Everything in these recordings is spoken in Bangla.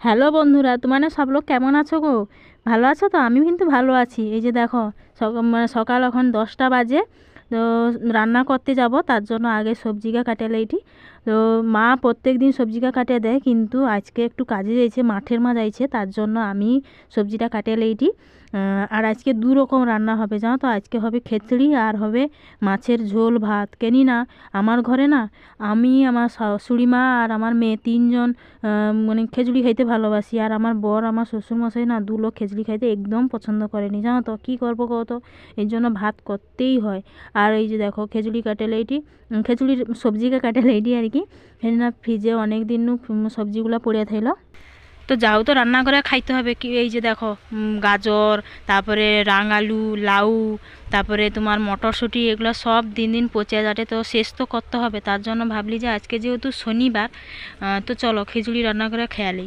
হ্যালো বন্ধুরা, তোমার সব লোক কেমন আছো গো? ভালো আছো তো? আমি কিন্তু ভালো আছি। এই যে দেখো, সকাল এখন 10টা বাজে। তো রান্না করতে যাব, তার জন্য আগে সবজিটা কাটে লইটি। তো মা প্রত্যেক দিন সবজিটা কাটে দেয়, কিন্তু আজকে একটু কাজে যাইছে, মাঠের মা যাইছে, তার জন্য আমি সবজিটা কাটে লইটি। আর আজকে দু রকম রান্না হবে, জানো তো। আজকে হবে খিচুড়ি আর হবে মাছের ঝোল ভাত। কেনি না আমার ঘরে না, আমি, আমার শাশুড়ি মা আর আমার মেয়ে তিনজন মানে খিচুড়ি খাইতে ভালোবাসি। আর আমার বর, আমার শ্বশুরমশাই না, দু লোক খিচুড়ি খাইতে একদম পছন্দ করেনি, জানো তো। কী করবো কও তো, এর জন্য ভাত করতেই হয়। আর এই যে দেখো খিচুড়ি কাটে লইটি, খিচুড়ির সবজিকে কাটে লইটি আর কি। সেই না ফ্রিজে অনেক দিন সবজিগুলো পড়ে থাইলো। তো যাও তো রান্না করে খাইতে হবে। কি এই যে দেখো, গাজর, তারপরে রাঙালু, লাউ, তারপরে তোমার মটরশুঁটি, এগুলো সব দিন দিন পচে যাটে, তো শেষ তো করতে হবে। তার জন্য ভাবলি যে আজকে যেহেতু শনিবার, তো চলো খিচুড়ি রান্না করে খেয়ালি।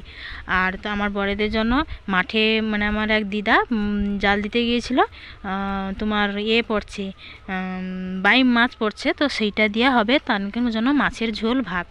আর তো আমার বড়দের জন্য মাঠে, মানে আমার এক দিদা জাল দিতে গিয়েছিল, তোমার পড়ছে, বাইম মাছ পড়ছে, তো সেইটা দেওয়া হবে তার জন্য মাছের ঝোল ভাত।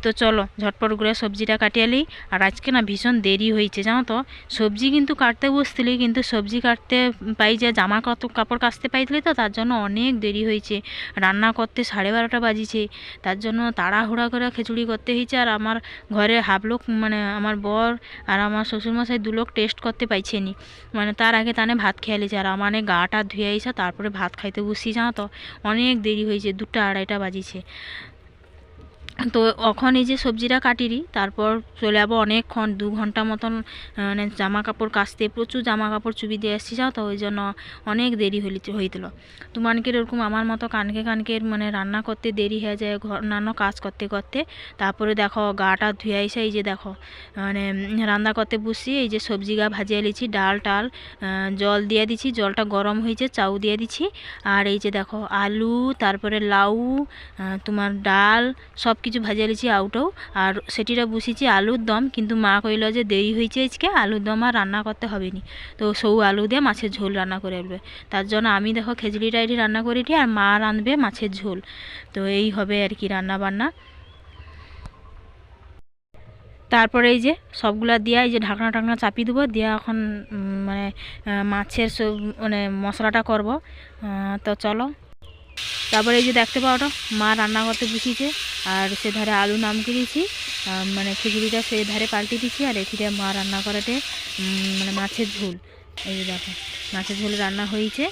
তো চলো ঝটপট করে সবজিটা কাটিয়ে নিই। আর আজকে না ভীষণ দেরি হয়েছে, জানো তো। সবজি কিন্তু কাটতে বসছিলি, কিন্তু সবজি কাটতে পাই যে জামা কাপড় কাচতে পাইছিলি, তো তার জন্য অনেক দেরি হয়েছে। রান্না করতে 12:30 বাজিছে, তার জন্য তাড়াহুড়া করে খিচুড়ি করতে হয়েছে। আর আমার ঘরে হাফ লোক, মানে আমার বর আর আমার শ্বশুরমশাই দু লোক টেস্ট করতে পাইছে নি, মানে তার আগে তানে ভাত খেয়ে লিছে। আর আমার গাটা ধুয়ে আইসা তারপরে ভাত খাইতে বসি, জানো তো। অনেক দেরি হয়েছে, 2টা 2:30 বাজিছে। তো এখন এই যে সবজিটা কাটিরি, তারপর চলে যাবো অনেকক্ষণ, 2 ঘন্টা মতন, মানে জামা কাপড় কাচতে, প্রচুর জামা কাপড় চুবি দিয়ে এসছি, যাও তো। ওই জন্য অনেক দেরি হইছিল। তোমানকের এরকম আমার মতো কানকে মানে রান্না করতে দেরি হয়ে যায়, অন্যান্য কাজ করতে করতে। তারপরে দেখো গাটা ধুয়ে এসে এই যে দেখো, মানে রান্না করতে বসি। এই যে সবজি ভাজিয়ে লিছি, ডাল টাল, জল দিয়ে দিছি, জলটা গরম হয়েছে, চাউ দিয়ে দিছি। আর এই যে দেখো আলু, তারপরে লাউ, তোমার ডাল, সব কিছু ভাজিয়ে লিছি আউটাও। আর সেটিটা বসিয়েছি আলুর দম, কিন্তু মা কইল যে দেরি হয়েছে আজকে, আলুর দম আর রান্না করতে হবে নি, তো সৌ আলু দিয়ে মাছের ঝোল রান্না করে আনবে। তার জন্য আমি দেখো খিচুড়িটা এটি রান্না করেছি, আর মা রাঁধবে মাছের ঝোল। তো এই হবে আর কি রান্না বান্না। তারপরে এই যে সবগুলা দিয়া এই যে ঢাকনা টাকনা চাপিয়ে দেবো, দিয়া এখন মানে মাছের সব মানে মশলাটা করব। তো চলো। তারপরে এই যে দেখতে পাওটা, মা রান্না করতে বসিয়েছে, আর সে ধারে আলু নাম করেছি, মানে খিচুড়িটা সে ধারে পাল্টে দিচ্ছি, আর এখানে মা রান্না করাতে মানে মাছের ঝোল। এই যে দেখো মাছের ঝোল রান্না হয়েছে।